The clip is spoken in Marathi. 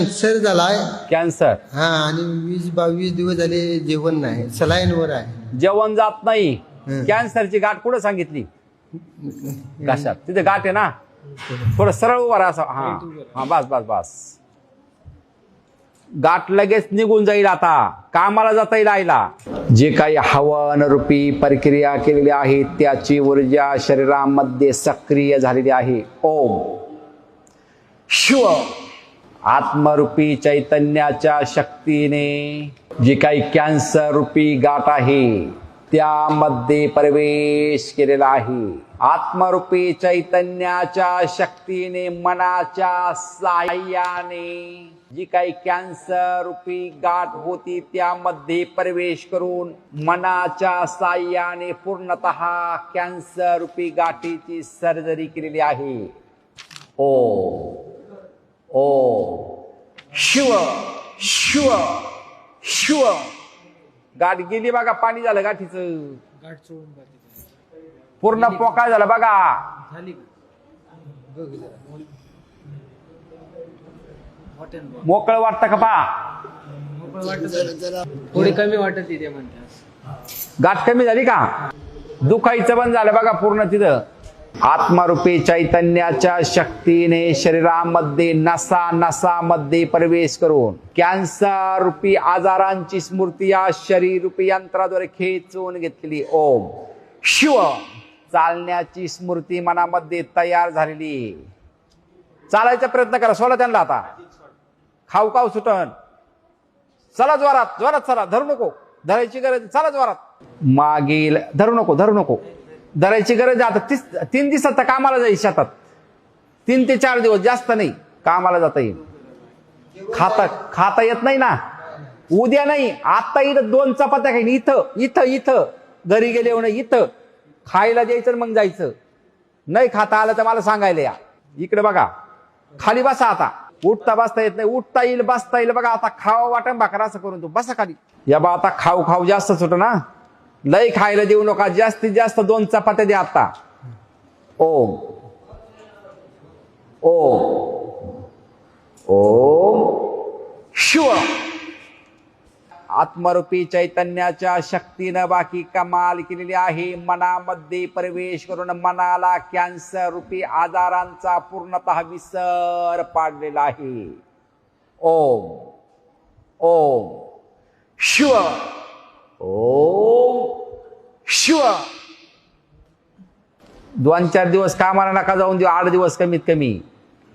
कॅन्सर झालाय. कॅन्सर. हा, आणि 20-22 दिवस झाले जेवण नाही, सलाईनवर आहे. जेवण जात नाही. कॅन्सरची गाठ कुठं सांगितली? घशात. तिथे गाठ आहे ना, थोडं सरळ उभा राहा. हा हा, बस बस बस. गाठ लगेच निघून जाईल. आता कामाला जाता येईल आईला. जे काही हवन रूपी प्रक्रिया केलेली आहे त्याची ऊर्जा शरीरामध्ये सक्रिय झालेली आहे. ओम शिव आत्मरूपी चैतन्याच्या शक्तीने जी काही कॅन्सर रूपी गाठ आहे त्यामध्ये प्रवेश केलेला आहे. आत्मरूपी चैतन्याच्या शक्तीने मनाच्या साहाय्याने जी काही कॅन्सर रूपी गाठ होती त्यामध्ये प्रवेश करून मनाच्या साहाय्याने पूर्णतः कॅन्सर रूपी गाठीची सर्जरी केलेली आहे. ओ शिव शिव शिव. गाठ गेली बघा, पाणी झालं गाठीचं. गाठ सोडून पूर्ण पोकळ झालं बघा. झाली मोकळ वाटतं का पा? थोडी कमी वाटत ते म्हणतात. गाठ कमी झाली का? दुखायचं बंद झालं बघा पूर्ण तिथं. आत्मरूपी चैतन्याच्या शक्तीने शरीरामध्ये नसा नसामध्ये प्रवेश करून कॅन्सर रूपी आजारांची स्मृती या शरीर रूपी यंत्राद्वारे खेचून घेतलेली. ओम शिव. चालण्याची स्मृती मनामध्ये तयार झालेली. चालायचा प्रयत्न करा. सोडा त्यांना आता. खाऊ खाऊ सुटन. चला जोरात जोरात चला. धरू नको. धरायची गरज. चला जोरात. मागील धरू नको धरू नको. धरायची गरज. आता 3 दिवसात तर कामाला जाईल शेतात. 3 ते 4 दिवस, जास्त नाही. कामाला जाता येईल. खाता येत नाही ना. उद्या नाही, आता इथं 2 चपात्या खाईन. इथं इथं इथं घरी गेले हो नाही, इथं खायला द्यायचं मग जायचं. नाही खाता आलं तर मला सांगायला या. इकडे बघा. खाली बसा आता. उठता बसता येत नाही. उठता येईल बसता येईल बघा. आता खावा वाटण भाकर असं करून तू बसा खाली. या बा आता खाऊ खाऊ जास्तच होतं ना. लय खायला देऊ नका. जास्तीत जास्त 2 चपात्या द्या आता. ओम ओम ओम शिव. आत्मरूपी चैतन्याच्या शक्तीनं बाकी कमाल केलेली आहे. मनामध्ये प्रवेश करून मनाला कॅन्सर रूपी आजारांचा पूर्णतः विसर पाडलेला आहे. ओम ओम शिव ओम शिव. 2-4 दिवस कामाला नका जाऊन देऊ. 8 दिवस कमीत कमी.